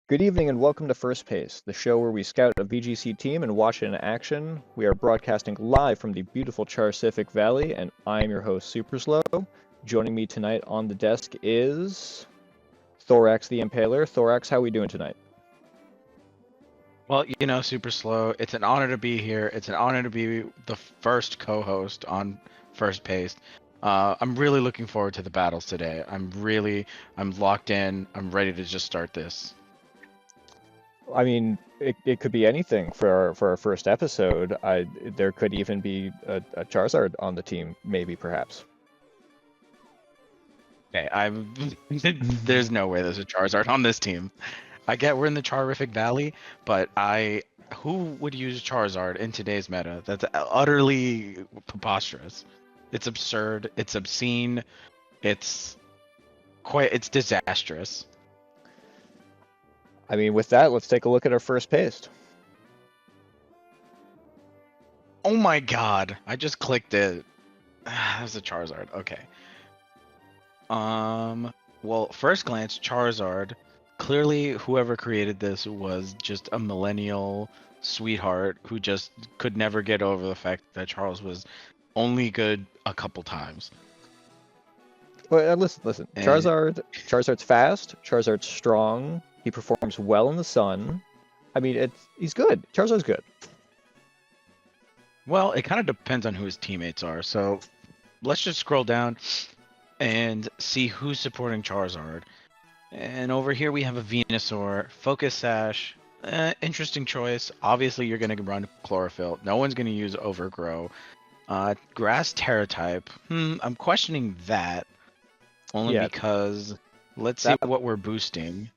Good evening and welcome to First Pace, the show where we scout a VGC team and watch it in action. We are broadcasting live from the beautiful Charcific Valley, and I am your host, Super Slow. Joining me tonight on the desk is Thorax the Impaler. Thorax, how are we doing tonight? Well, Super Slow, it's an honor to be here. It's an honor to be the first co-host on First Pace. I'm really looking forward to the battles today. I'm locked in. I'm ready to just start this. I mean, it could be anything for our first episode. There could even be a Charizard on the team, maybe, perhaps. Okay, there's no way there's a Charizard on this team. I get we're in the Charific Valley, but who would use Charizard in today's meta? That's utterly preposterous. It's absurd. It's obscene. It's it's disastrous. I mean, with that, let's take a look at our first paste. Oh my god, I just clicked it. That's a Charizard. Okay. Well, first glance, Charizard. Clearly, whoever created this was just a millennial sweetheart who just could never get over the fact that Charles was only good a couple times. Well, listen. And Charizard's fast. Charizard's strong. He performs well in the sun. I mean, he's good. Charizard's good. well, it kind of depends on who his teammates are. So let's just scroll down and see who's supporting Charizard. And over here we have a Venusaur, Focus Sash. Interesting choice. Obviously, you're going to run Chlorophyll. No one's going to use Overgrow. Grass Terra type. I'm questioning that only because let's see what we're boosting.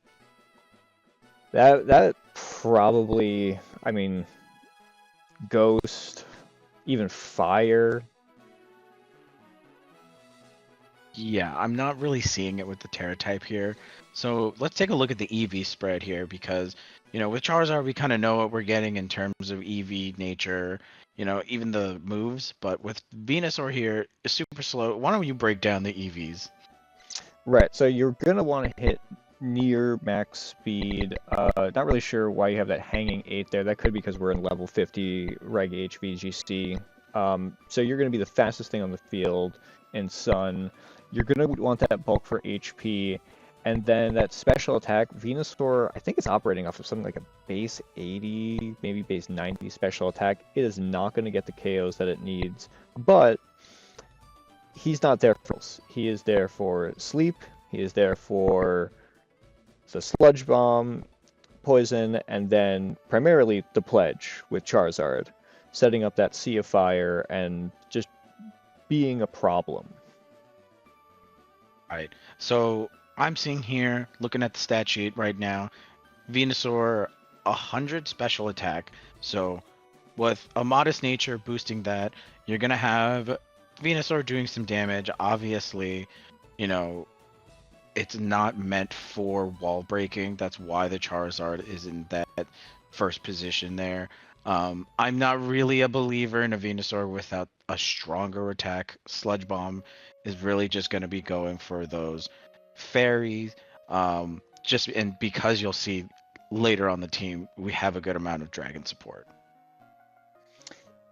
That probably, I mean, Ghost, even Fire. Yeah, I'm not really seeing it with the Terra type here. So let's take a look at the EV spread here because, with Charizard, we kind of know what we're getting in terms of EV nature, even the moves. But with Venusaur here, it's super slow. Why don't you break down the EVs? Right, so you're going to want to hit near max speed. Not really sure why you have that hanging 8 there. That could be because we're in level 50 Reg H VGC. So you're going to be the fastest thing on the field in Sun. You're going to want that bulk for HP. And then that special attack, Venusaur, I think it's operating off of something like a base 80, maybe base 90 special attack. It is not going to get the KOs that it needs. But he's not there for us. He is there for sleep. He is there for the sludge bomb, poison, and then primarily the pledge with Charizard, setting up that Sea of Fire and just being a problem. Right. So I'm seeing here, looking at the stat sheet right now, Venusaur 100 special attack. So with a modest nature boosting that, you're gonna have Venusaur doing some damage. Obviously, it's not meant for wall breaking. That's why the Charizard is in that first position there. I'm not really a believer in a Venusaur without a stronger attack. Sludge Bomb is really just going to be going for those fairies. And because you'll see later on the team, we have a good amount of dragon support.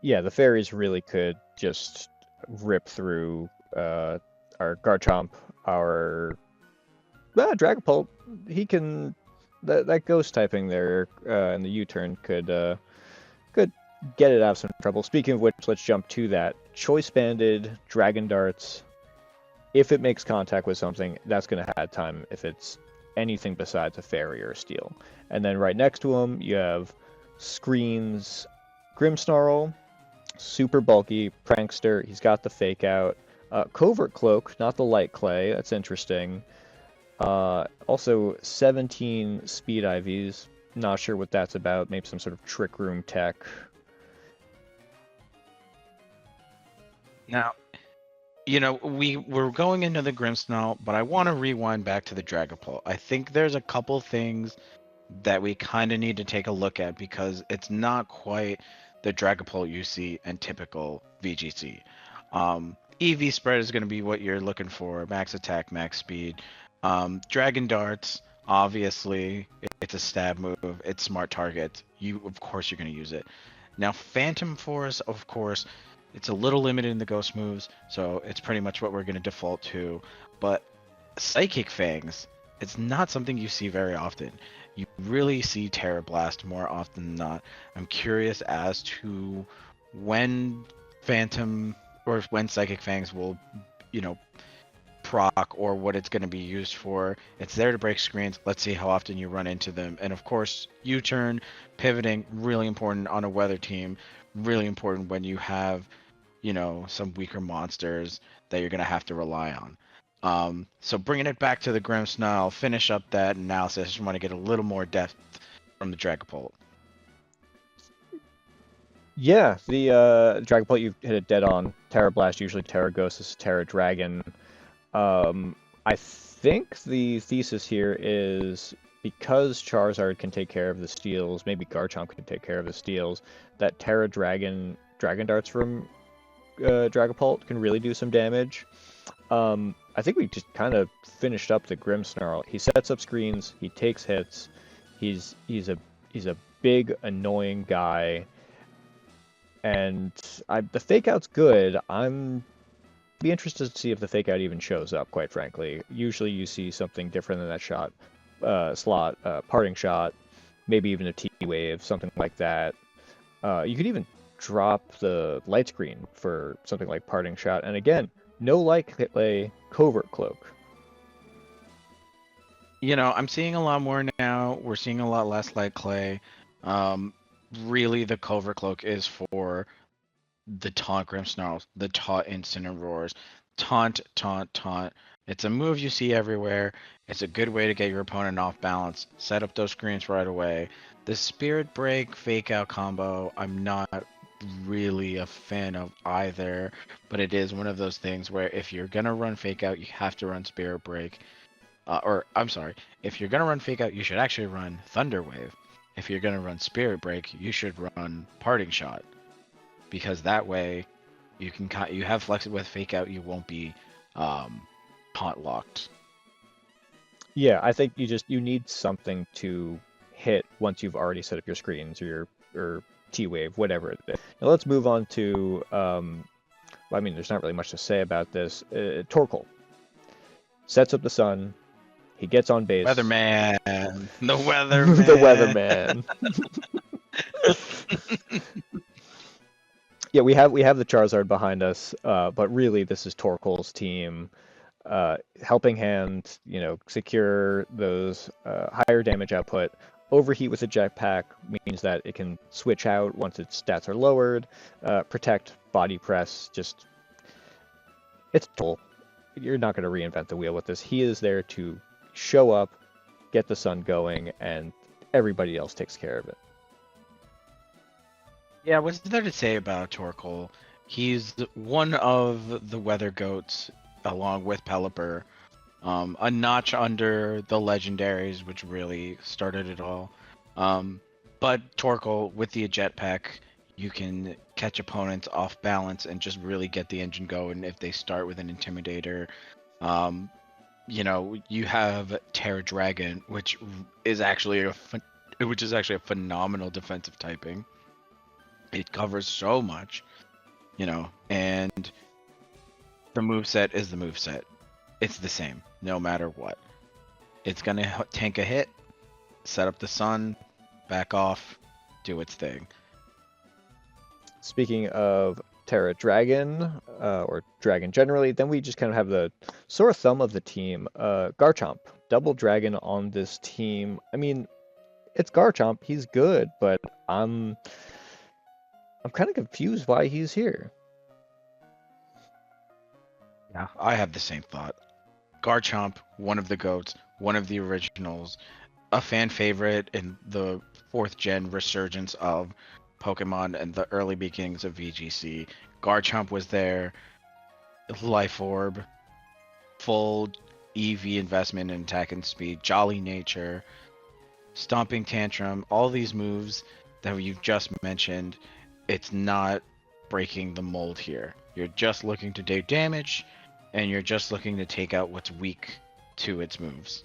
Yeah, the fairies really could just rip through our Garchomp, our Dragapult. He can that ghost typing there in the U-turn could get it out of some trouble. Speaking of which, let's jump to that. Choice Banded, Dragon Darts. If it makes contact with something, that's going to have time if it's anything besides a fairy or a steel. And then right next to him, you have Screens, Grimmsnarl, super bulky, Prankster. He's got the Fake Out. Covert Cloak, not the Light Clay. That's interesting. Also, 17 Speed IVs. Not sure what that's about. Maybe some sort of Trick Room tech. Now, we're going into the Grimmsnarl, but I want to rewind back to the Dragapult. I think there's a couple things that we kind of need to take a look at because it's not quite the Dragapult you see in typical VGC. EV spread is going to be what you're looking for, max attack, max speed. Dragon Darts, Obviously, it's a stab move. It's smart target. Of course, you're going to use it. Now, Phantom Force, of course, it's a little limited in the ghost moves, so it's pretty much what we're going to default to. But Psychic Fangs, it's not something you see very often. You really see Terra Blast more often than not. I'm curious as to when Phantom or when Psychic Fangs will, you know, proc or what it's going to be used for. It's there to break screens. Let's see how often you run into them. And of course, U-turn, pivoting, really important on a weather team. Really important when you have, some weaker monsters that you're going to have to rely on. So bringing it back to the Grimmsnarl, I'll finish up that analysis. I just want to get a little more depth from the Dragapult. Yeah, the Dragapult, you hit it dead on. Terra Blast, usually Terra Ghost, Terra Dragon. I think the thesis here is because Charizard can take care of the steals, maybe Garchomp can take care of the steals, that Terra Dragon Darts from Dragapult can really do some damage. I think we just kind of finished up the Grimmsnarl. He sets up screens, he takes hits, he's a big annoying guy, and the fake out's good. I'm be interested to see if the fake out even shows up, quite frankly. Usually you see something different than that slot, parting shot, maybe even a T-wave, something like that. You could even drop the light screen for something like parting shot, and again, no light clay, covert cloak. I'm seeing a lot more now. We're seeing a lot less light clay. Really, the covert cloak is for the taunt Grimmsnarls, the taunt Incineroars. Taunt, taunt, taunt. It's a move you see everywhere. It's a good way to get your opponent off balance. Set up those screens right away. The Spirit Break fake out combo, I'm not really a fan of either, but it is one of those things where if you're gonna run fake out, you have to run Spirit Break. Or I'm sorry, if you're gonna run fake out, you should actually run Thunder Wave. If you're gonna run Spirit Break, you should run Parting Shot, because that way you have flex with fake out. You won't be taunt locked. Yeah, I think you need something to hit once you've already set up your screens or your T-wave, whatever it is. Now let's move on to there's not really much to say about this. Torkoal sets up the sun. He gets on base. Weatherman, the Weatherman, the Weatherman. Yeah, we have the Charizard behind us, but really this is Torkoal's team. Helping Hand, secure those higher damage output. Overheat with a jetpack means that it can switch out once its stats are lowered. Protect, body press, it's a tool. You're not going to reinvent the wheel with this. He is there to show up, get the sun going, and everybody else takes care of it. Yeah, what's there to say about Torkoal? He's one of the weather goats, along with Pelipper, a notch under the legendaries, which really started it all. But Torkoal, with the jetpack, you can catch opponents off balance and just really get the engine going if they start with an Intimidator. You have Terra Dragon, which is actually a phenomenal defensive typing. It covers so much, and the moveset is the moveset. It's the same, no matter what. It's going to tank a hit, set up the sun, back off, do its thing. Speaking of Terra Dragon, or Dragon generally, then we just kind of have the sore thumb of the team. Garchomp, double Dragon on this team. I mean, it's Garchomp, he's good, but I'm kind of confused why he's here. Yeah, I have the same thought. Garchomp, one of the GOATs, one of the originals, a fan favorite in the 4th gen resurgence of Pokemon and the early beginnings of VGC. Garchomp was there, Life Orb, full EV investment in attack and speed, Jolly Nature, Stomping Tantrum, all these moves that you've just mentioned. It's not breaking the mold here. You're just looking to do damage, and you're just looking to take out what's weak to its moves.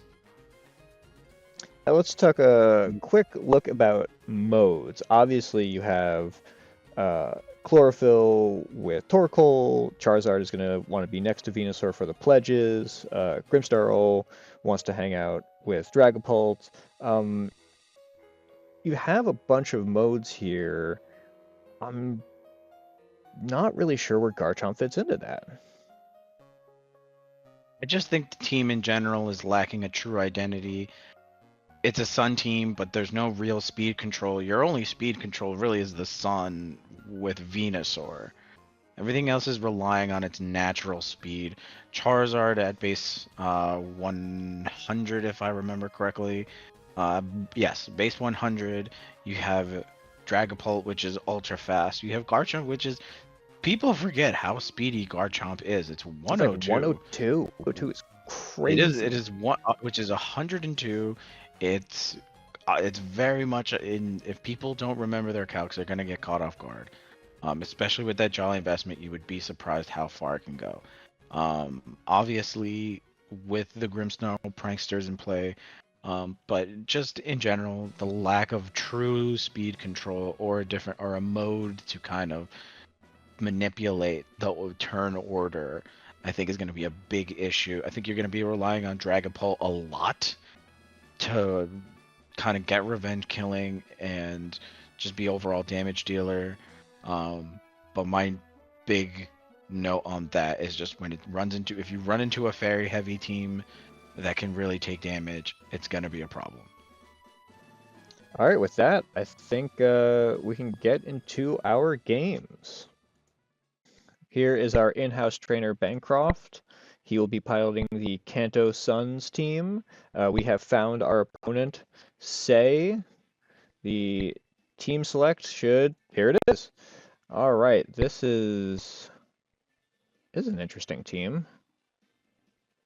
let's take a quick look about modes. Obviously, you have Chlorophyll with Torkoal. Charizard is going to want to be next to Venusaur for the pledges. Grimmsnarl wants to hang out with Dragapult. You have a bunch of modes here. I'm not really sure where Garchomp fits into that. I just think the team in general is lacking a true identity. It's a Sun team, but there's no real speed control. Your only speed control really is the Sun with Venusaur. Everything else is relying on its natural speed. Charizard at base 100, if I remember correctly. Yes, base 100. You have Dragapult, which is ultra fast. You have Garchomp, which is people forget how speedy Garchomp is. It's It's like 102. 102. 102 is crazy. It is one which is 102. It's very much in. If people don't remember their calcs, they're gonna get caught off guard. Especially with that Jolly investment, you would be surprised how far it can go. Obviously, with the Grimmsnarl pranksters in play, but just in general, the lack of true speed control or a mode to kind of manipulate the turn order, I think is going to be a big issue. I think you're going to be relying on Dragapult a lot to kind of get revenge killing and just be overall damage dealer. But my big note on that is just when it runs into, if you run into a fairy heavy team that can really take damage, it's going to be a problem. All right, with that, I think we can get into our games. Here is our in-house trainer, Bancroft. He will be piloting the Kanto Suns team. We have found our opponent, Say. The team select should... Here it is. All right, this is an interesting team.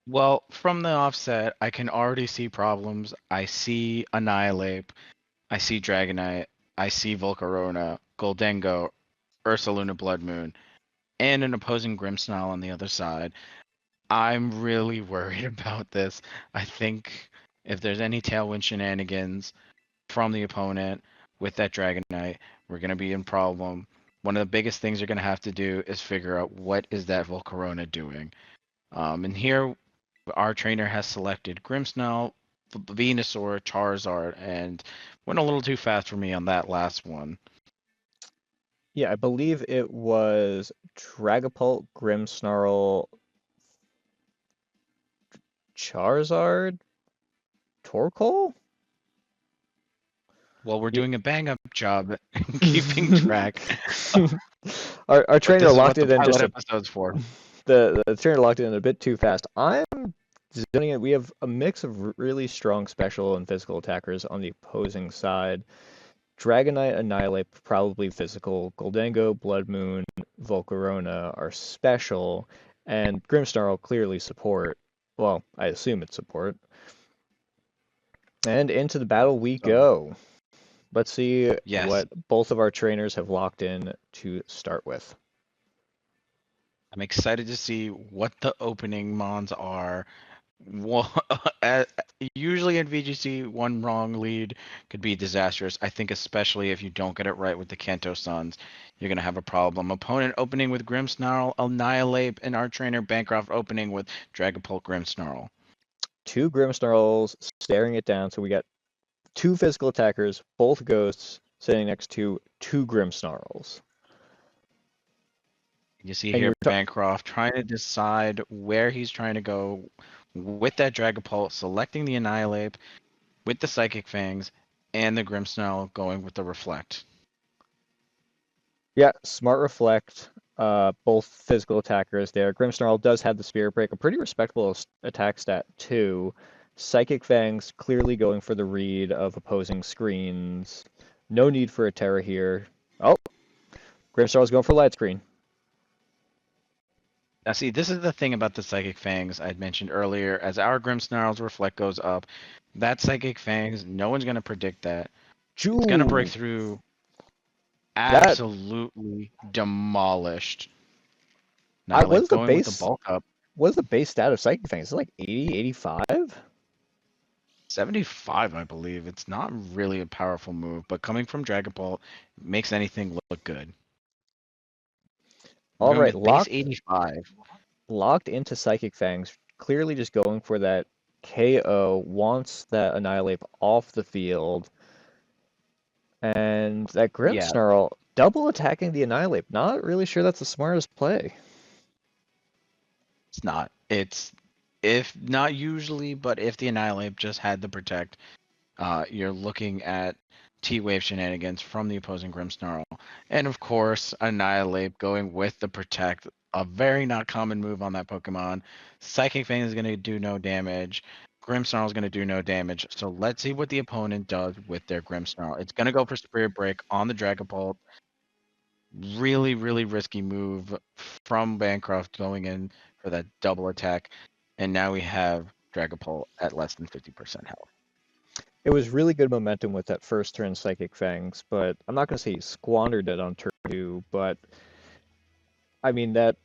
Well, from the offset, I can already see problems. I see Annihilate, I see Dragonite, I see Volcarona, Goldengo, Ursaluna Blood Moon, and an opposing Grimmsnarl on the other side. I'm really worried about this. I think if there's any Tailwind shenanigans from the opponent with that Dragonite, we're going to be in problem. One of the biggest things you're going to have to do is figure out what is that Volcarona doing. And here, our trainer has selected Grimmsnarl, Venusaur, Charizard, and went a little too fast for me on that last one. Yeah, I believe it was Dragapult, Grimmsnarl, Charizard, Torkoal? Well, we're doing a bang-up job keeping track. Our trainer locked it in just episode's for. The trainer locked it in a bit too fast. I'm zoning it. We have a mix of really strong special and physical attackers on the opposing side. Dragonite, Annihilate, probably physical. Goldengo, Blood Moon, Volcarona are special, and Grimmsnarl clearly support. Well, I assume it's support. And into the battle we go. Let's see what both of our trainers have locked in to start with. I'm excited to see what the opening mons are. Usually in VGC, one wrong lead could be disastrous. I think especially if you don't get it right with the Kanto Suns, you're going to have a problem. Opponent opening with Grimmsnarl, Annihilate, and our trainer Bancroft opening with Dragapult Grimmsnarl. Two Grimmsnarls staring it down, so we got two physical attackers, both ghosts, sitting next to two Grimmsnarls. You see here Bancroft trying to decide where he's trying to go with that Dragapult, selecting the Annihilate with the Psychic Fangs, and the Grimmsnarl going with the Reflect. Yeah, smart Reflect. Both physical attackers there. Grimmsnarl does have the Spirit Break, a pretty respectable attack stat too. Psychic Fangs clearly going for the read of opposing screens. No need for a Terra here. Oh, Grimmsnarl's going for Light Screen. Now see, this is the thing about the Psychic Fangs I'd mentioned earlier. As our Grimmsnarl's Reflect goes up, that Psychic Fangs, no one's going to predict that. It's going to break through. Absolutely demolished. Now, what's the base? With the bulk up. What's the base stat of Psychic Fangs? Is it like 80, 85? 75, I believe. It's not really a powerful move, but coming from Dragapult makes anything look good. We're All going right, with base 85. locked into Psychic Fangs, clearly just going for that KO, wants that Annihilate off the field, and that Yeah, Grimmsnarl double attacking the Annihilate. Not really sure that's the smartest play. it's not. It's if not usually, but if the Annihilate just had the Protect, you're looking at T-Wave shenanigans from the opposing Grimmsnarl. And of course, Annihilate going with the Protect, a very not common move on that Pokemon. Psychic Fang is going to do no damage. Grimmsnarl is going to do no damage. So let's see what the opponent does with their Grimmsnarl. It's going to go for Spirit Break on the Dragapult. Really, really risky move from Bancroft going in for that double attack. And now we have Dragapult at less than 50% health. It was really good momentum with that first turn Psychic Fangs, but I'm not going to say he squandered it on turn 2, but I mean, that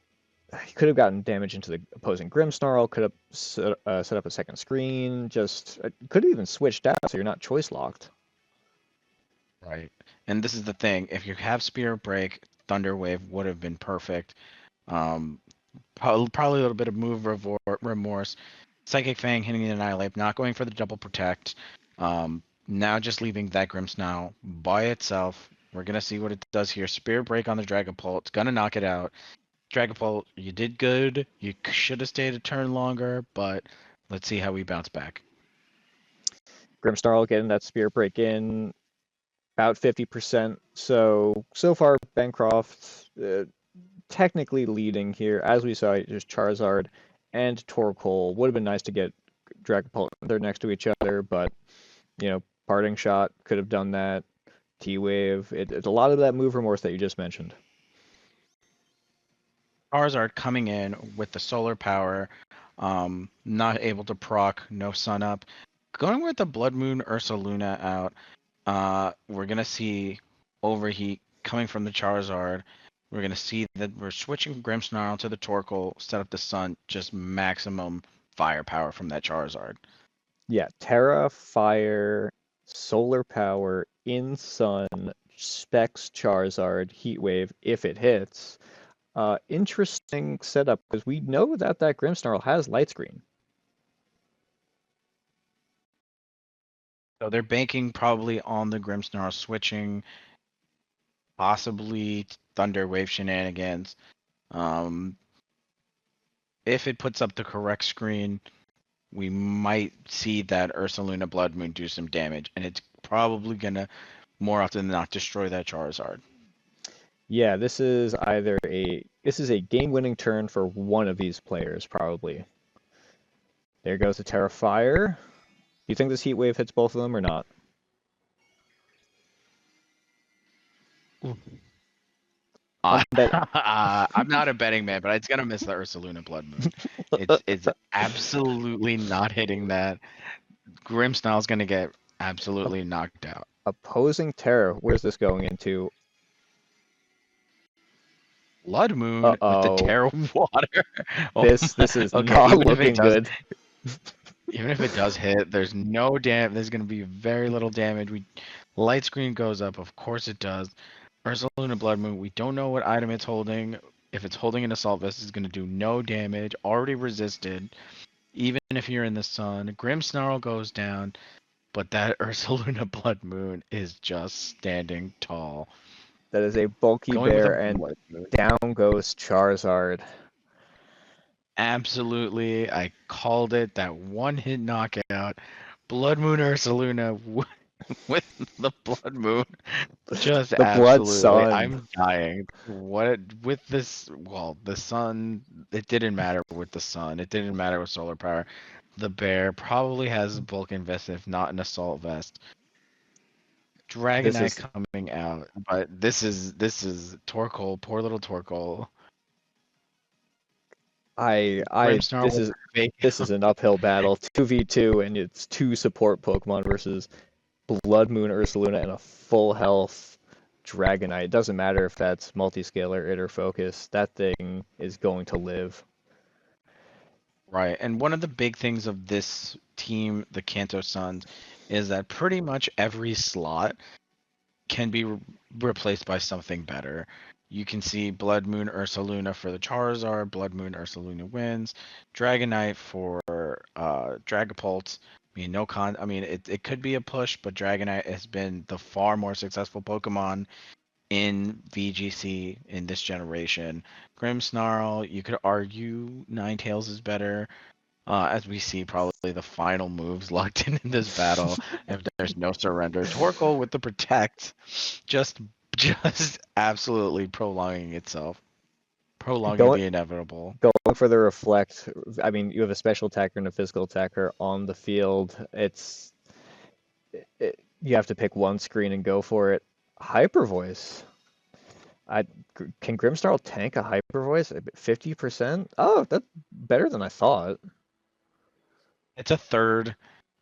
he could have gotten damage into the opposing Grimmsnarl, could have set up a second screen, just could have even switched out so you're not choice locked. Right. And this is the thing. If you have Spirit Break, Thunder Wave would have been perfect. Um, probably a little bit of move remorse. Psychic Fang hitting the Annihilate, not going for the double protect. Now just leaving that Grimmsnarl by itself. We're going to see what it does here. Spirit Break on the Dragapult. It's going to knock it out. Dragapult, you did good. You should have stayed a turn longer, but let's see how we bounce back. Grimmsnarl getting that Spirit Break in, about 50%. So far, Bancroft technically leading here. As we saw, just Charizard and Torkoal. Would have been nice to get Dragapult. They're next to each other, but, Parting Shot could have done that. T-Wave. It's a lot of that move remorse that you just mentioned. Charizard coming in with the solar power, not able to proc, no sun up. Going with the Blood Moon Ursaluna out, we're gonna see overheat coming from the Charizard. We're gonna see that we're switching Grimmsnarl to the Torkoal, set up the sun, just maximum firepower from that Charizard. Yeah, Terra, Fire, Solar Power, in Sun, Specs Charizard, Heat Wave if it hits. Interesting setup because we know that Grimmsnarl has Light Screen. So they're banking probably on the Grimmsnarl switching, possibly Thunder Wave shenanigans. Um, if it puts up the correct screen, we might see that Ursaluna Blood Moon do some damage, and it's probably gonna more often than not destroy that Charizard. Yeah, this is a game-winning turn for one of these players probably. There goes the Terra Fire. Do you think this Heat Wave hits both of them or not? I'm bet I'm not a betting man, but it's gonna miss the Ursaluna Blood Moon. It's absolutely not hitting that. Grimmsnarl's gonna get absolutely knocked out. Opposing Terra. Where's this going into? Blood Moon with the Uh-oh. Terra Water. Oh This is okay, not looking good. even if it does hit, there's no damage. There's gonna be very little damage. Light screen goes up, of course it does. Ursaluna Blood Moon, we don't know what item it's holding. If it's holding an Assault Vest, it's gonna do no damage. Already resisted. Even if you're in the sun, Grimmsnarl goes down, but that Ursaluna Blood Moon is just standing tall. That is a bulky Going with a bear, and Blood Moon. down goes Charizard. Absolutely, I called it. That one hit knockout. Blood Moon Ursaluna with the Blood Moon. Just The Blood absolutely. Sun. I'm dying. What with this? Well, the sun. It didn't matter with the sun. It didn't matter with solar power. The bear probably has a Vulcan vest, if not an assault vest. This Dragonite is coming out, but this is Torkoal, poor little Torkoal. I Grimmsnarl with fake. this is an uphill battle. 2v2 and it's two support Pokemon versus Blood Moon Ursaluna and a full health Dragonite. It doesn't matter if that's multi-scale or Itter Focus. That thing is going to live. Right. And one of the big things of this team, the Kanto Suns, is that pretty much every slot can be replaced by something better. You can see Blood Moon Ursaluna for the Charizard, Blood Moon Ursaluna wins, Dragonite for Dragapult. I mean, it could be a push, but Dragonite has been the far more successful Pokemon in VGC in this generation. Grimmsnarl, you could argue Ninetales is better. As we see, probably the final moves locked in this battle if there's no surrender. Torkoal with the protect, just just absolutely prolonging itself, prolonging Going the inevitable. going for the reflect. I mean, you have a special attacker and a physical attacker on the field. You have to pick one screen and go for it. Hyper voice. I can Grimmsnarl tank a hyper voice? 50%? Oh, that's better than I thought. It's a third,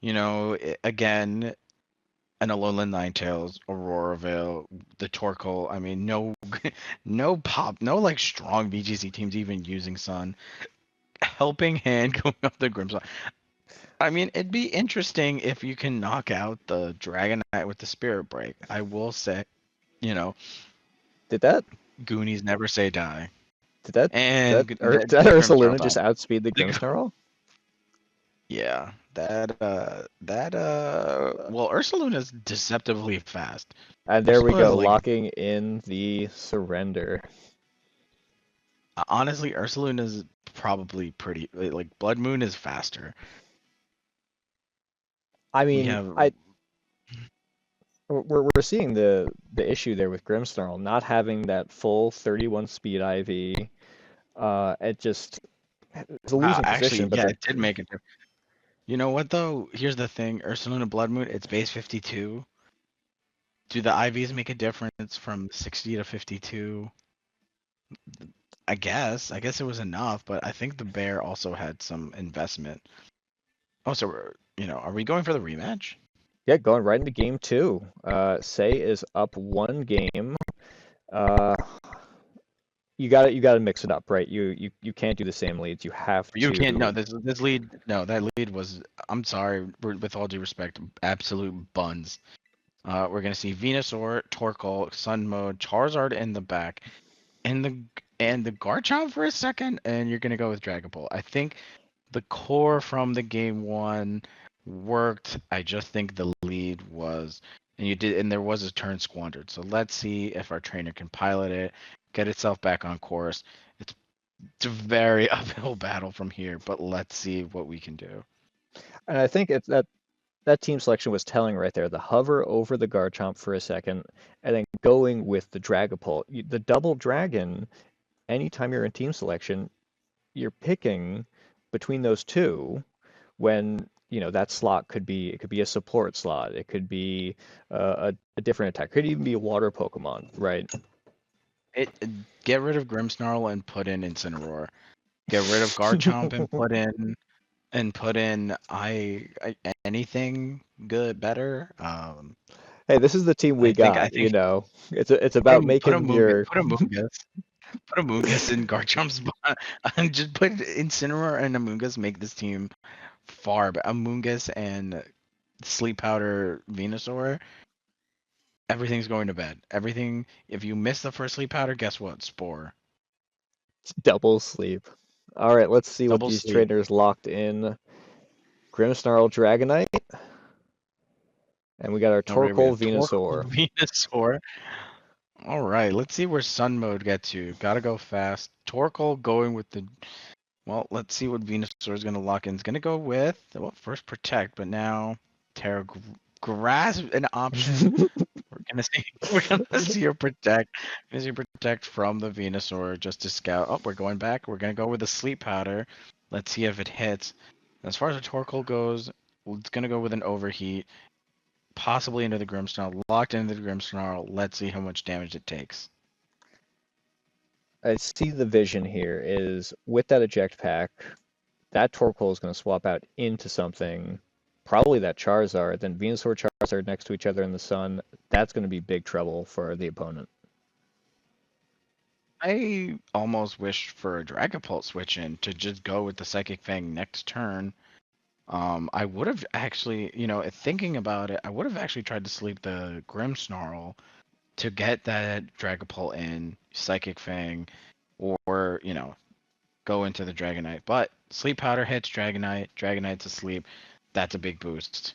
again, an Alolan Ninetales, Auroraville, the Torkoal. I mean, no, no pop, no like strong VGC teams even using Sun. Helping hand going up the Grimmsnarl. I mean, it'd be interesting if you can knock out the Dragonite with the Spirit Break. I will say, you know, Did that Goonies never say die. did that And did the that Grimmsnarl Ursaluna just died. outspeed the Grimmsnarl? Yeah, well, Ursaluna's deceptively fast. And there we Ursaluna's go, like, locking in the surrender. honestly, Ursaluna's probably pretty, like, Blood Moon is faster. I We mean, have, we're seeing the issue there with Grimmsnarl not having that full 31 speed IV. It's a losing actually, position, but yeah, they're it did make it. You know what, though? Here's the thing. Ursaluna Blood Moon, it's base 52. Do the IVs make a difference from 60 to 52? I guess. I guess it was enough, but I think the bear also had some investment. Oh, so are we going for the rematch? yeah, going right into game two. Say is up one game. Uh, you gotta mix it up, right? You can't do the same leads. You have You can't. No, to. this lead. No, that lead was. I'm sorry, with all due respect, absolute buns. We're gonna see Venusaur, Torkoal, Sun Mode, Charizard in the back, and the Garchomp for a second, and you're gonna go with Dragon Ball. I think the core from the game one worked. I just think the lead was, and there was a turn squandered. So let's see if our trainer can pilot it, get itself back on course. It's a very uphill battle from here, but let's see what we can do. And I think it's that team selection was telling right there. The hover over the Garchomp for a second, and then going with the Dragapult. The double dragon, anytime you're in team selection, you're picking between those two when that slot could be a support slot. It could be a different attack. Could even be a water Pokemon, right? Get rid of Grimmsnarl and put in Incineroar. Get rid of Garchomp and put in anything good better. Hey, this is the team we I got. think It's about making your. Put a Moongus in Garchomp's spot. And just put Incineroar and Amoonguss, make this team far better. Amoonguss and Sleep Powder Venusaur, everything's going to bed. Everything. If you miss the first Sleep Powder, guess what? Spore. Double sleep. All right, let's see what Double these sleep. trainers locked in. Grimmsnarl Dragonite, and we got our Over we Torkoal have Venusaur. Torkoal Venusaur. All right, let's see where Sun Mode gets you. Gotta go fast. Torkoal going with the. Well, let's see what Venusaur is going to lock in. It's going to go with, well, first Protect, but now Terra Grasp an option. We're gonna see. We're gonna see your protect. We're gonna see your protect from the Venusaur just to scout. Oh, we're going back. We're gonna go with the Sleep Powder. Let's see if it hits. As far as the Torkoal goes, it's gonna go with an Overheat, possibly into the Grimmsnarl. Locked into the Grimmsnarl. Let's see how much damage it takes. I see the vision here is with that eject pack, that Torkoal is going to swap out into something, probably that Charizard, then Venusaur, Charizard next to each other in the sun. That's going to be big trouble for the opponent. I almost wished for a Dragapult switch in to just go with the Psychic Fang next turn. I would have actually, thinking about it, I would have actually tried to sleep the Grimmsnarl to get that Dragapult in, Psychic Fang, or, go into the Dragonite. But Sleep Powder hits Dragonite, Dragonite's asleep. That's a big boost.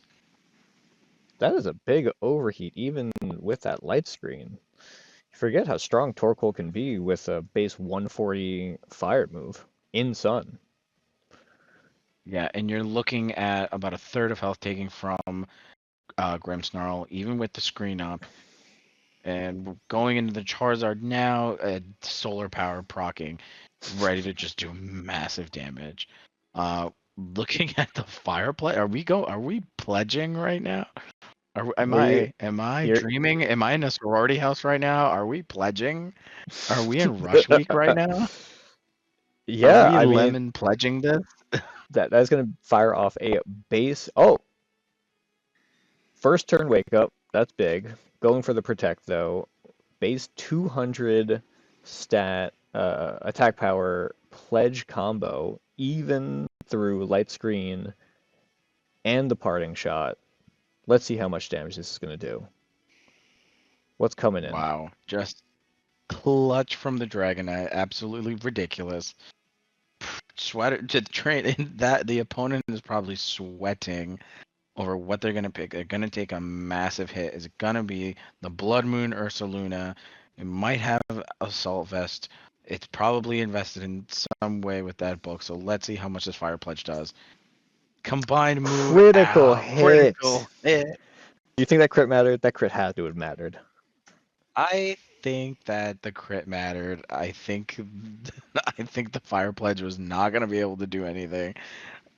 That is a big overheat, even with that light screen. You forget how strong Torkoal can be with a base 140 fire move in Sun. Yeah, and you're looking at about a third of health taking from Grimmsnarl, even with the screen up. And we're going into the Charizard now, solar power procking, ready to just do massive damage. Looking at the fire play, are we pledging right now? Am We, I you're, dreaming? Am I in a sorority house right now? Are we pledging? Are we in Rush Week right now? Are yeah, we I mean lemon pledging this? that's gonna fire off a base. Oh, first turn wake up. That's big. Going for the protect though. Base 200 stat attack power pledge combo, even through light screen and the parting shot. Let's see how much damage this is gonna do. What's coming in? Wow, just clutch from the Dragonite, absolutely ridiculous. Sweater to train that the opponent is probably sweating over what they're gonna pick. They're gonna take a massive hit. Is it gonna be the Blood Moon Ursaluna? It might have Assault Vest. It's probably invested in some way with that book. So let's see how much this Fire Pledge does. Combined move, Critical ow, hit. critical hit. You think that crit mattered? That crit had to have mattered. I think that the crit mattered. I think the Fire Pledge was not gonna be able to do anything.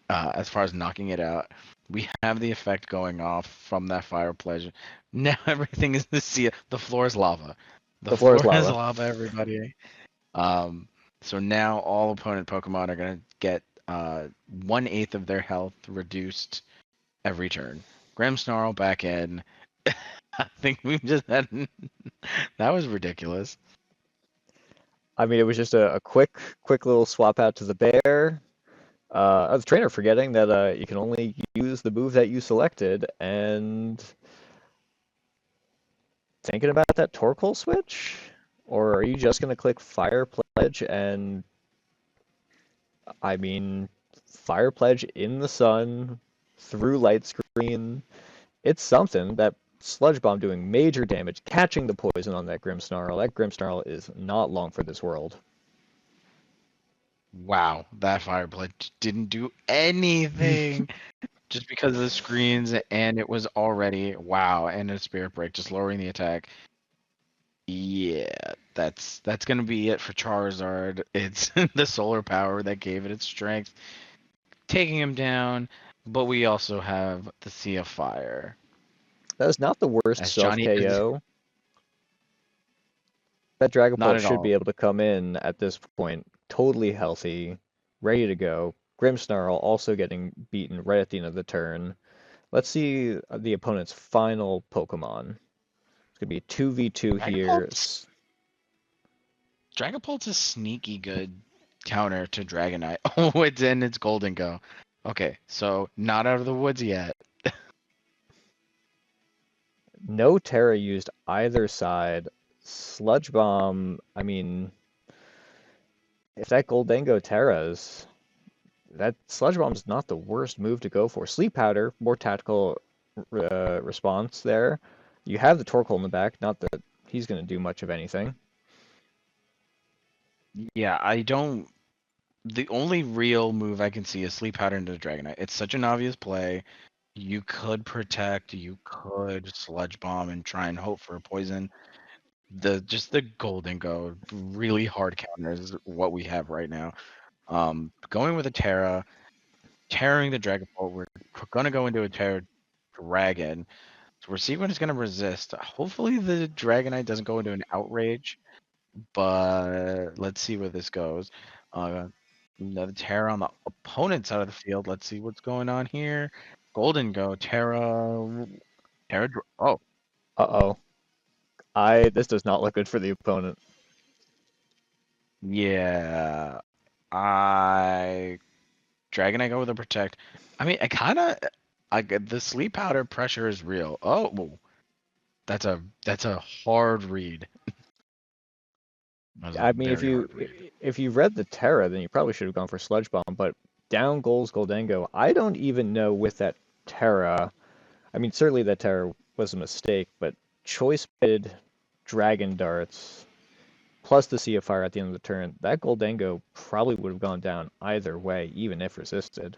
As far as knocking it out. We have the effect going off from that fire pledge. Now everything is the sea. The floor is lava. The The floor is floor is lava. lava, everybody. Um, so now all opponent Pokemon are gonna get 1/8 of their health reduced every turn. Grimmsnarl back in. I think we've just had that was ridiculous. I mean, it was just a quick little swap out to the bear. The trainer forgetting that you can only use the move that you selected, and thinking about that Torkoal switch? Or are you just going to click Fire Pledge and, I mean, Fire Pledge in the sun, through light screen? It's something. That Sludge Bomb doing major damage, catching the poison on that Grimmsnarl. That Grimmsnarl is not long for this world. Wow, that fire pledge didn't do anything. Just because of the screens, and it was already wow, and a spirit break just lowering the attack. Yeah, that's gonna be it for Charizard. It's the solar power that gave it its strength, taking him down. But we also have the Sea of Fire. That is not the worst As self Johnny is KO. That not Dragapult at should all. be able to come in at this point, totally healthy, ready to go. Grimmsnarl also getting beaten right at the end of the turn. Let's see the opponent's final Pokemon. It's gonna be 2v2 here. Dragapult's Dragapult's a sneaky good counter to Dragonite. Oh, it's in its Golden Go. Okay, so not out of the woods yet. No Terra used either side. Sludge Bomb, I mean, if that Goldengo Terras, that Sludge Bomb's not the worst move to go for. Sleep Powder, more tactical response there. You have the Torkoal in the back, not that he's going to do much of anything. Yeah, I don't. The only real move I can see is Sleep Powder into the Dragonite. It's such an obvious play. You could protect, you could Sludge Bomb and try and hope for a poison. The Golden Go really hard counters is what we have right now. Going with a Terra, tearing the Dragapult. We're gonna go into a Terra Dragon. So we're seeing what it's gonna resist. Hopefully the Dragonite doesn't go into an Outrage, but let's see where this goes. Uh, Another Terra on the opponent side of the field. Let's see what's going on here. Golden Go, Oh, Uh-oh. This does not look good for the opponent. Yeah, I Dragonite go with a protect. I mean, I get the sleep powder pressure is real. Oh, that's a hard read. That's a I mean, very hard read. if you read the Terra, then you probably should have gone for Sludge Bomb. But down goals Goldengo. I don't even know with that Terra. I mean, certainly that Terra was a mistake, but choice baited Dragon Darts plus the Sea of Fire at the end of the turn, that Goldengo probably would have gone down either way, even if resisted.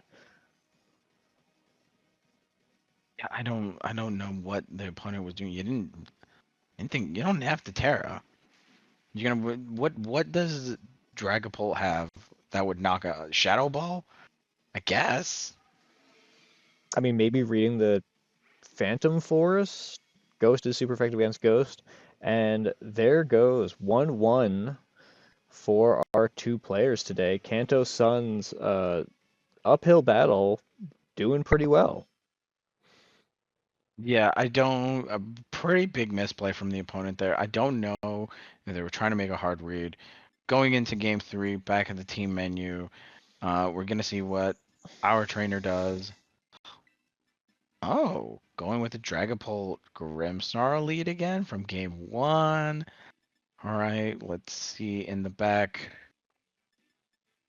Yeah, I don't know what the opponent was doing. You didn't think you don't have to Terra. You're gonna what does Dragapult have that would knock a Shadow Ball? I guess. I mean, maybe reading the Phantom Forest. Ghost is super effective against Ghost. And there goes 1-1 for our two players today. Kanto Sun's uphill battle doing pretty well. Yeah, I don't. A pretty big misplay from the opponent there. I don't know if they were trying to make a hard read. Going into game three, back at the team menu, we're gonna see what our trainer does. Oh, going with the Dragapult Grimmsnarl lead again from game one. All right, let's see in the back.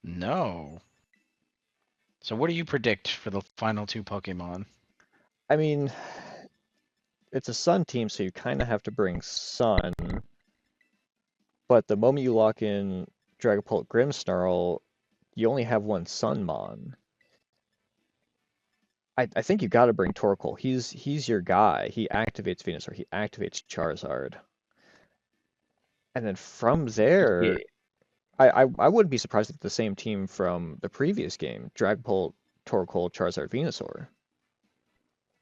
No. So what do you predict for the final two Pokemon? I mean, it's a Sun team, so you kind of have to bring Sun. But the moment you lock in Dragapult Grimmsnarl, you only have one Sunmon. I think you got to bring Torkoal. He's your guy. He activates Venusaur. He activates Charizard. And then from Yeah. there, I wouldn't be surprised if the same team from the previous game, Dragapult, Torkoal, Charizard, Venusaur.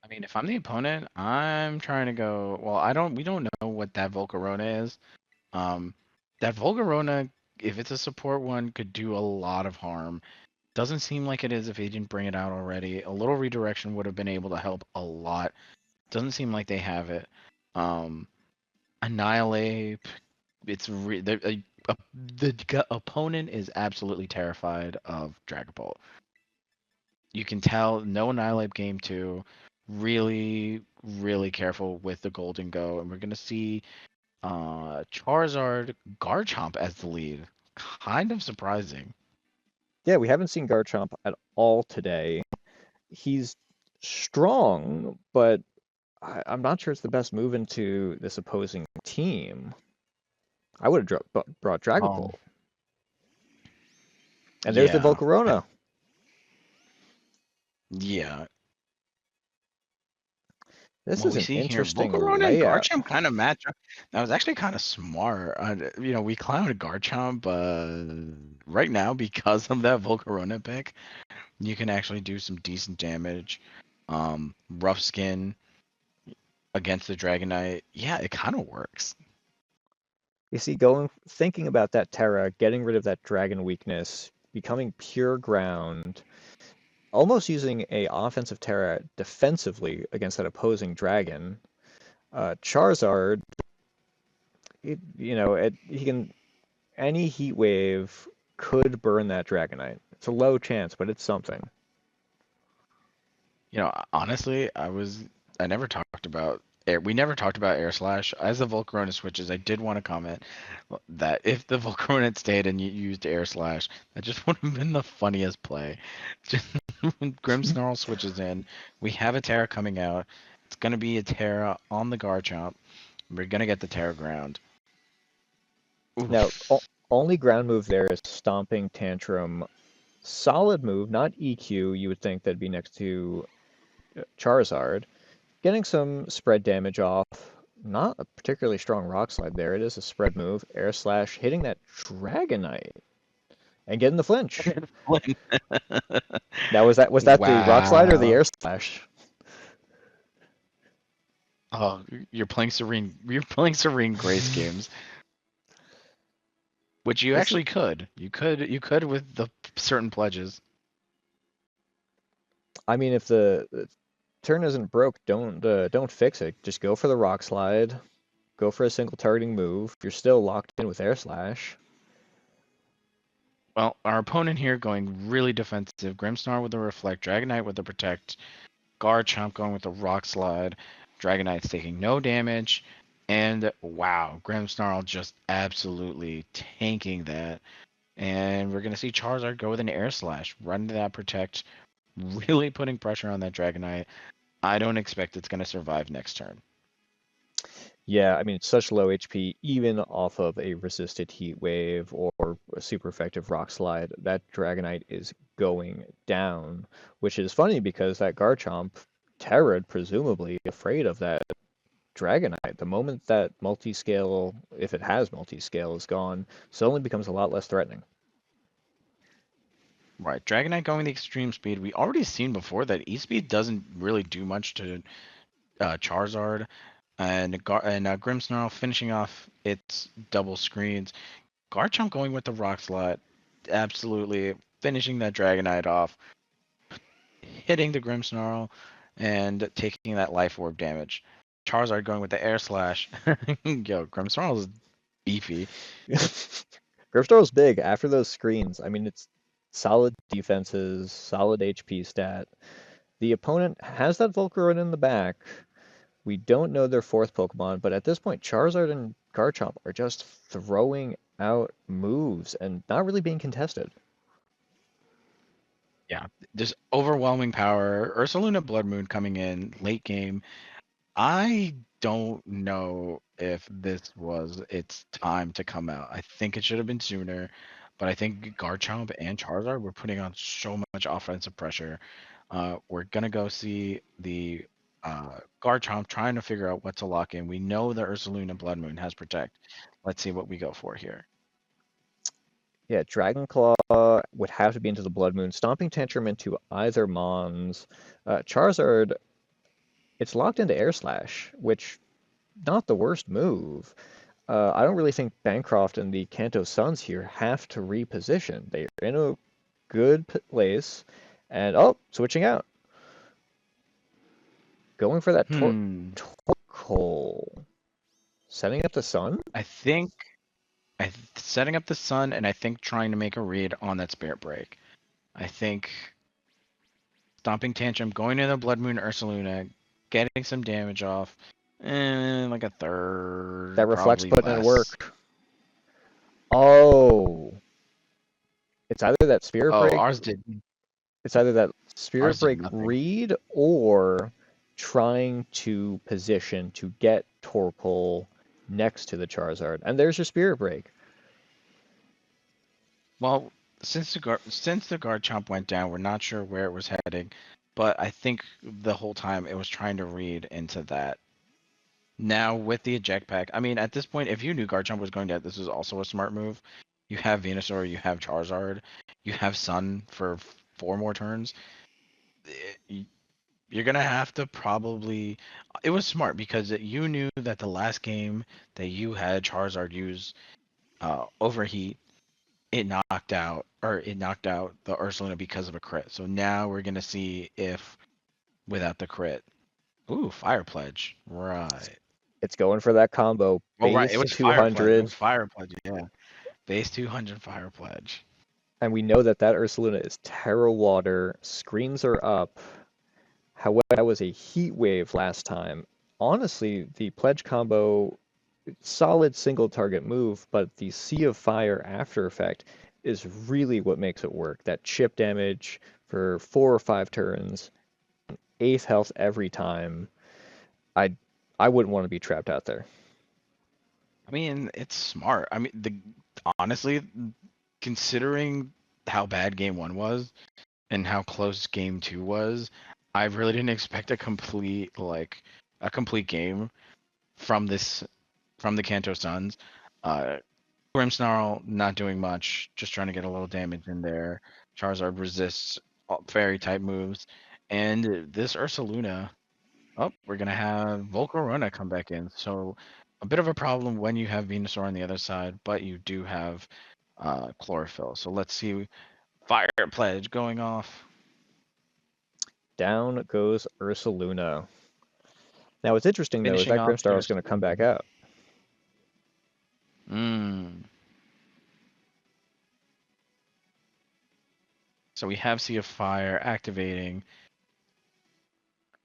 I mean, if I'm the opponent, I'm trying to go. Well, I don't. We don't know what that Volcarona is. Um, that Volcarona, if it's a support one, could do a lot of harm. Doesn't seem like it is if he didn't bring it out already. A little redirection would have been able to help a lot. Doesn't seem like they have it. Um, Annihilate. The opponent is absolutely terrified of Dragapult. You can tell no Annihilate game two. Really, really careful with the Golden Go, and we're gonna see Charizard Garchomp as the lead. Kind of surprising. Yeah, we haven't seen Garchomp at all today. He's strong, but I'm not sure it's the best move into this opposing team. I would have brought Um, Dragapult. And there's the yeah, Volcarona. yeah. This What is we an see here, interesting Volcarona and layout. Garchomp kind of match up. That was actually kind of smart. We clowned Garchomp, right now because of that Volcarona pick, you can actually do some decent damage. Rough skin against the Dragonite, yeah, it kind of works. You see, thinking about that Terra, getting rid of that dragon weakness, becoming pure ground, almost using a offensive Terra defensively against that opposing dragon. Charizard, he can any heat wave could burn that Dragonite. It's a low chance, but it's something. Honestly, I never talked about air. We never talked about air slash. As the Volcarona switches, I did want to comment that if the Volcarona had stayed and you used air slash, that just would have been the funniest play. Just when Grimmsnarl switches in, we have a Terra coming out. It's gonna be a Terra on the Garchomp. We're gonna get the Terra ground. Now, Oof. only ground move there is Stomping Tantrum. Solid move, not EQ. You would think that'd be next to Charizard. Getting some spread damage off. Not a particularly strong Rock Slide there. It is a spread move. Air Slash hitting that Dragonite and getting the flinch. Now was that the Rock Slide or the Wow. Air Slash? Oh, you're playing Serene. You're playing Serene Grace games. Which you This is, actually could. You could with the certain pledges. I mean, if the turn isn't broke, don't fix it. Just go for the Rock Slide. Go for a single targeting move. You're still locked in with Air Slash. Well, our opponent here going really defensive. Grimmsnarl with the Reflect, Dragonite with the Protect, Garchomp going with the Rock Slide, Dragonite's taking no damage, and wow, Grimmsnarl just absolutely tanking that. And we're going to see Charizard go with an Air Slash, run to that Protect, really putting pressure on that Dragonite. I don't expect it's going to survive next turn. Yeah, I mean, it's such low HP, even off of a resisted Heat Wave or a super effective Rock Slide, that Dragonite is going down, which is funny because that Garchomp, Terra, presumably afraid of that Dragonite. The moment that multi-scale, if it has multi-scale, is gone, suddenly becomes a lot less threatening. Right, Dragonite going the extreme speed. We already seen before that E-Speed doesn't really do much to Charizard, and Grimmsnarl finishing off its double screens. Garchomp going with the Rock Slide, absolutely finishing that Dragonite off, hitting the Grimmsnarl, and taking that Life Orb damage. Charizard going with the Air Slash. Yo, Grimmsnarl is beefy. Grimmsnarl's big after those screens. I mean, it's solid defenses, solid HP stat. The opponent has that Volcarona in the back. We don't know their fourth Pokemon, but at this point, Charizard and Garchomp are just throwing out moves and not really being contested. Yeah, just overwhelming power. Ursaluna Blood Moon coming in late game. I don't know if this was its time to come out. I think it should have been sooner, but I think Garchomp and Charizard were putting on so much offensive pressure. We're gonna go see the Garchomp trying to figure out what to lock in. We know the Ursaluna Blood Moon has Protect. Let's see what we go for here. Yeah, Dragon Claw would have to be into the Blood Moon, Stomping Tantrum into either Mons. Charizard, it's locked into Air Slash, which not the worst move. I don't really think Bancroft and the Kanto Suns here have to reposition. They're in a good place, and oh, switching out, going for that Hmm. Torkoal, setting up the Sun. I think setting up the Sun, and I think trying to make a read on that Spirit Break. I think Stomping Tantrum, going to the Blood Moon Ursaluna, getting some damage off, and like a third, That reflects probably putting in less. work. Oh, it's either that Spirit Oh, Break, it's either that Spirit ours did Break nothing. read or trying to position to get Torkoal next to the Charizard. And there's your Spirit Break. Well, since the Garchomp went down, we're not sure where it was heading, but I think the whole time it was trying to read into that. Now with the eject pack, I mean, at this point, if you knew Garchomp was going down, this is also a smart move. You have Venusaur, you have Charizard, you have Sun for 4 more turns. Eh, You're gonna have to probably. It was smart because you knew that the last game that you had Charizard use overheat, it knocked out the Ursaluna because of a crit. So now we're gonna see if without the crit. Ooh, Fire Pledge. Right. It's going for that combo. Oh, right. It Base was Fire Pledge. It 200. was Fire Pledge. Yeah. Base 200 Fire Pledge. And we know that that Ursaluna is Terra Water. Screens are up. However, that was a Heat Wave last time. Honestly, the Pledge combo, solid single target move, but the Sea of Fire after effect is really what makes it work. That chip damage for 4 or 5 turns, eighth health every time. I I wouldn't want to be trapped out there. I mean, it's smart. I mean, the honestly, considering how bad game one was, and how close game two was, I really didn't expect a complete game from this from the Kanto Suns. Uh Grimmsnarl not doing much, just trying to get a little damage in there. Charizard resists all fairy type moves. And this Ursaluna, oh, we're gonna have Volcarona come back in. So a bit of a problem when you have Venusaur on the other side, but you do have Chlorophyll. So let's see Fire Pledge going off. Down goes Ursaluna. Now, what's interesting though is Finishing that off Grimstar their is going to come back out. Mm. So we have Sea of Fire activating.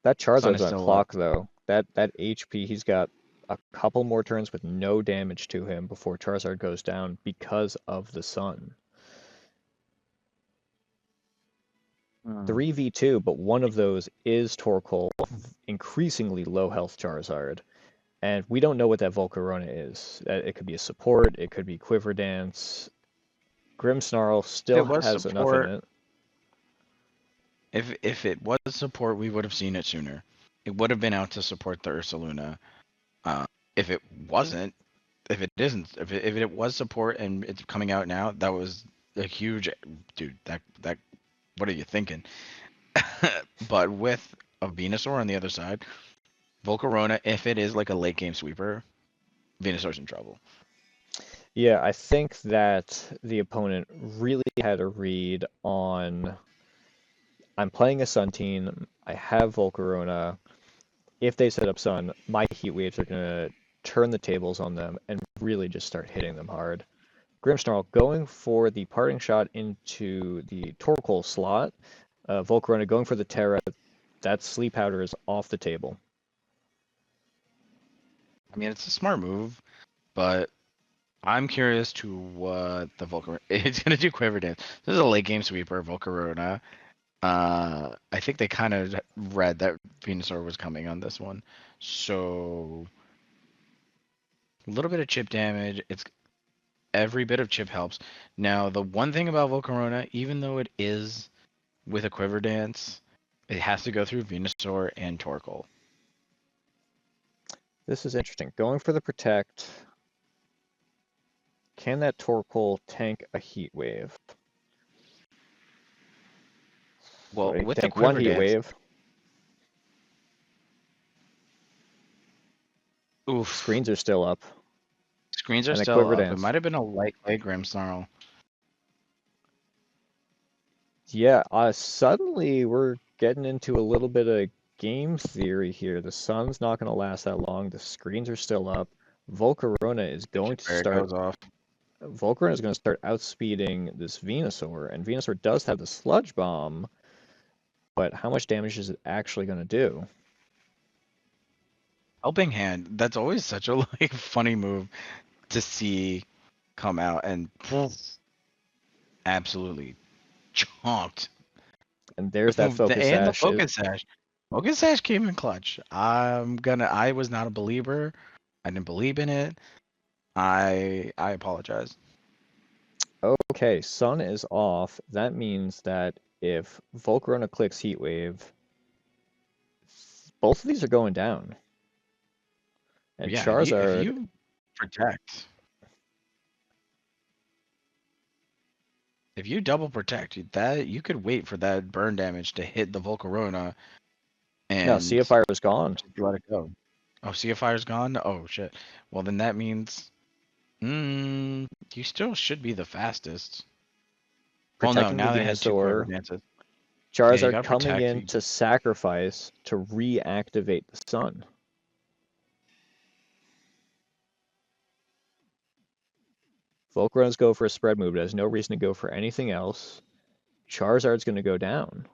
That Sun Charizard's is on still up. clock though. That HP, he's got a couple more turns with no damage to him before Charizard goes down because of the sun. 3v2, but one of those is Torkoal, increasingly low health Charizard. And we don't know what that Volcarona is. It could be a support, it could be Quiver Dance. Grimmsnarl If still it was has enough in support, it. if it was support, we would have seen it sooner. It would have been out to support the Ursaluna. If it wasn't, if it isn't, if it was support and it's coming out now, that was a huge, dude. That what are you thinking? But with a Venusaur on the other side, Volcarona, if it is like a late game sweeper, Venusaur's in trouble. Yeah, I think that the opponent really had a read on I'm playing a Sun team, I have Volcarona. If they set up Sun, my Heat Waves are going to turn the tables on them and really just start hitting them hard. Grimmsnarl going for the parting shot into the Torkoal slot. Volcarona going for the Terra. That Sleep Powder is off the table. I mean, it's a smart move, but I'm curious to what the Volcarona. It's gonna do Quiver Dance. This is a late game sweeper, Volcarona. I think they kind of read that Venusaur was coming on this one, so a little bit of chip damage. It's every bit of chip helps. Now, the one thing about Volcarona, even though it is with a Quiver Dance, it has to go through Venusaur and Torkoal. This is interesting. Going for the Protect. Can that Torkoal tank a Heat Wave? So Well, he can with the tank one Quiver Heat Dance, Wave. oof, Screens are still up. screens are And a still Quiver up. It Dance. might have been a light play Grimmsnarl. Yeah, suddenly we're getting into a little bit of game theory here. The sun's not going to last that long. The screens are still up. Volcarona is going to Where it start. goes off. Volcarona is going to start outspeeding this Venusaur, and Venusaur does have the Sludge Bomb, but how much damage is it actually going to do? Helping Hand. That's always such a like funny move to see come out and absolutely chomped. And there's that Focus And the Sash. Focus Sash. Focus Sash came in clutch. I was not a believer. I didn't believe in it. I apologize. Okay, Sun is off. That means that if Volcarona clicks Heat Wave, both of these are going down. And Yeah, if Charizard, you protect, if you double protect, that you could wait for that burn damage to hit the Volcarona no, and Sea of Fire is gone. just let it go. Oh, Sea of Fire's gone? Oh shit. Well then that means you still should be the fastest. Well no, Protecting the now they had two Quiver Venusaur. Dances. Yeah, you Charizard gotta coming protect. in to sacrifice to reactivate the Sun. Volcarona's go for a spread move. It has no reason to go for anything else. Charizard's going to go down.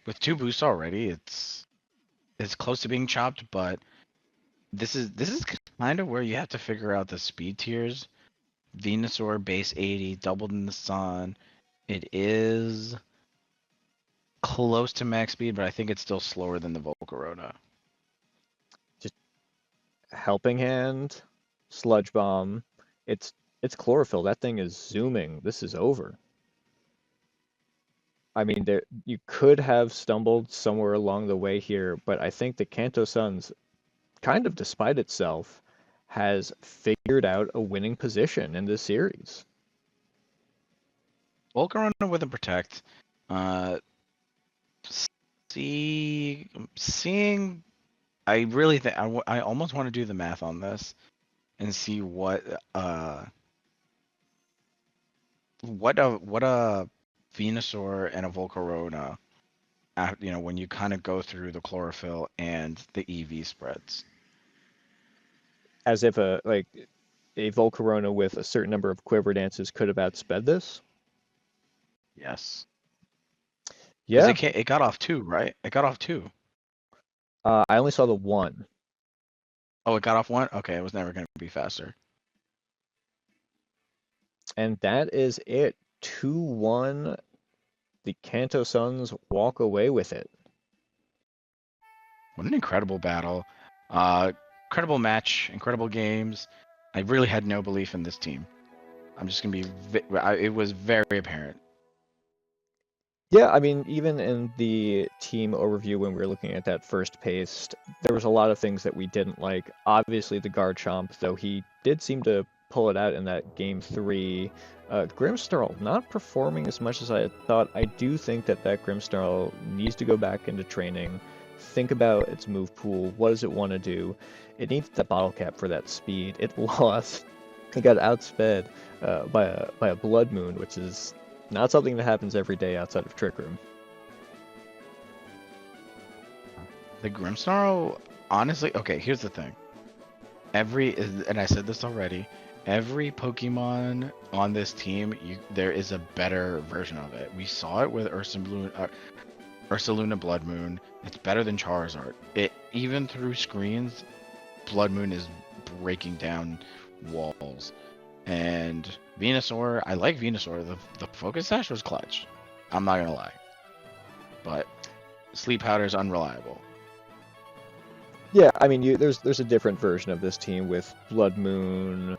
With two boosts already, it's close to being chopped, but this is kind of where you have to figure out the speed tiers. Venusaur base 80, doubled in the sun. It is close to max speed, but I think it's still slower than the Volcarona. Just Helping Hand, Sludge Bomb. It's Chlorophyll. That thing is zooming. This is over. I mean, there you could have stumbled somewhere along the way here, but I think the Kanto Suns, kind of despite itself, has figured out a winning position in this series. Volcarona with a protect. Uh, seeing. I really think I almost want to do the math on this and see what a Venusaur and a Volcarona. When you kind of go through the chlorophyll and the EV spreads. As if a Volcarona with a certain number of Quiver Dances could have outsped this. Yes. Because Yeah, it got off 2, right? It got off 2. I only saw the one. Oh, it got off 1? Okay, it was never going to be faster. And that is it. 2-1. The Kanto Suns walk away with it. What an incredible battle. Incredible match, incredible games. I really had no belief in this team. I'm just going to be... it was very apparent. Yeah, I mean, even in the team overview when we were looking at that first paste, there was a lot of things that we didn't like. Obviously, the Garchomp, though he did seem to pull it out in that game 3. Grimmsnarl not performing as much as I had thought. I do think that Grimmsnarl needs to go back into training, think about its move pool. What does it want to do? It needs that bottle cap for that speed. It lost. It got outsped by a Blood Moon, which is not something that happens every day outside of Trick Room. The Grimmsnarl, honestly, okay, here's the thing. And I said this already, every Pokemon on this team, there is a better version of it. We saw it with Ursaluna Blood Moon. It's better than Charizard. Even through screens, Blood Moon is breaking down walls. And Venusaur, I like Venusaur. The Focus Sash was clutch. I'm not gonna lie. But Sleep Powder is unreliable. Yeah, I mean, there's a different version of this team with Blood Moon,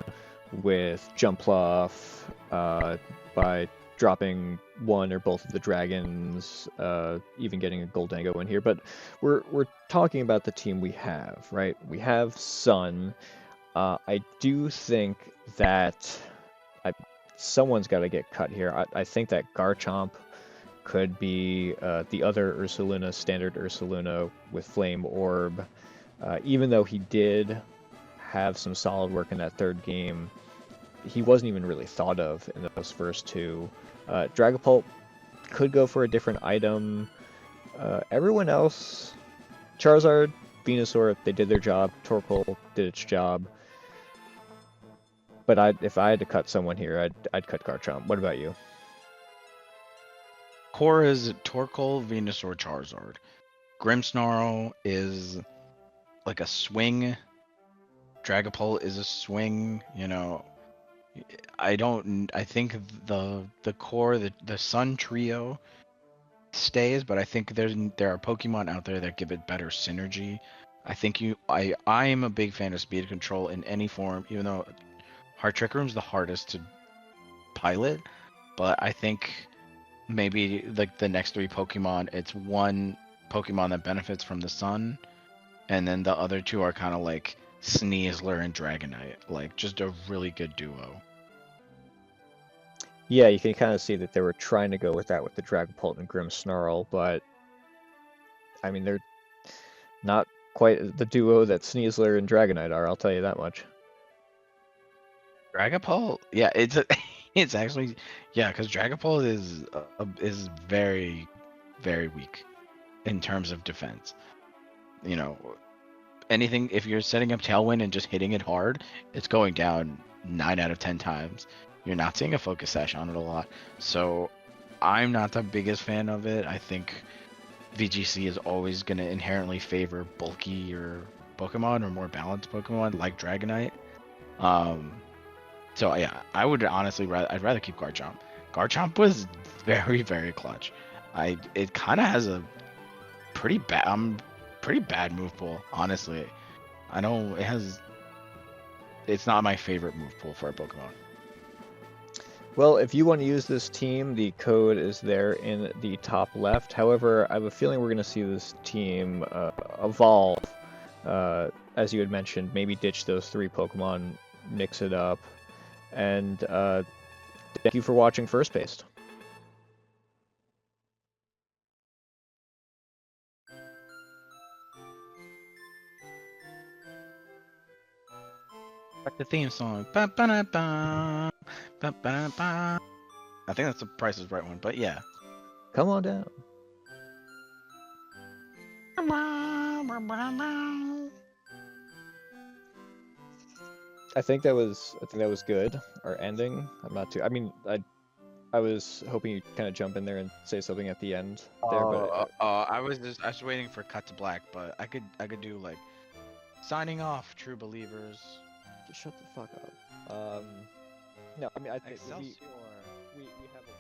with Jumpluff, by dropping one or both of the dragons, even getting a Goldango in here. But we're talking about the team we have, right? We have Sun. I do think that someone's got to get cut here. I think that Garchomp could be the other Ursaluna, standard Ursaluna with Flame Orb. Even though he did have some solid work in that third game, he wasn't even really thought of in those first two. Dragapult could go for a different item. Everyone else, Charizard, Venusaur, they did their job. Torkoal did its job. But if I had to cut someone here, I'd cut Garchomp. What about you? Core is Torkoal, Venusaur, Charizard. Grimmsnarl is like a swing. Dragapult is a swing. I think the core, the Sun trio stays, but I think there are Pokemon out there that give it better synergy. I am a big fan of speed control in any form, even though Heart Trick Room's the hardest to pilot, but I think maybe like the next 3 Pokemon, it's one Pokemon that benefits from the Sun, and then the other 2 are kind of like Sneasler and Dragonite, like just a really good duo. Yeah, you can kind of see that they were trying to go with that with the Dragapult and Grimmsnarl, but I mean, they're not quite the duo that Sneasler and Dragonite are, I'll tell you that much. Dragapult, yeah, it's actually, yeah, because Dragapult is very, very weak in terms of defense. Anything, if you're setting up Tailwind and just hitting it hard, it's going down 9 out of 10 times. You're not seeing a Focus Sash on it a lot. So I'm not the biggest fan of it. I think VGC is always going to inherently favor bulkier Pokemon or more balanced Pokemon like Dragonite. So yeah, I would honestly I'd rather keep Garchomp. Garchomp was very, very clutch. It kind of has a pretty bad move pool, honestly. It's not my favorite move pool for a Pokemon. Well, if you want to use this team, the code is there in the top left. However, I have a feeling we're going to see this team evolve, as you had mentioned, maybe ditch those 3 Pokemon, mix it up, and thank you for watching First Paste. Like the theme song. Ba-ba-da-ba, ba-ba-da-ba. I think that's the Price is Right one, but yeah. Come on down. I think that was good. Our ending. I'm not too. I mean, I was hoping you'd kind of jump in there and say something at the end there, but I was waiting for cut to black, but I could do like signing off, true believers. just shut the fuck up. No, I mean I think Excelsior. we have a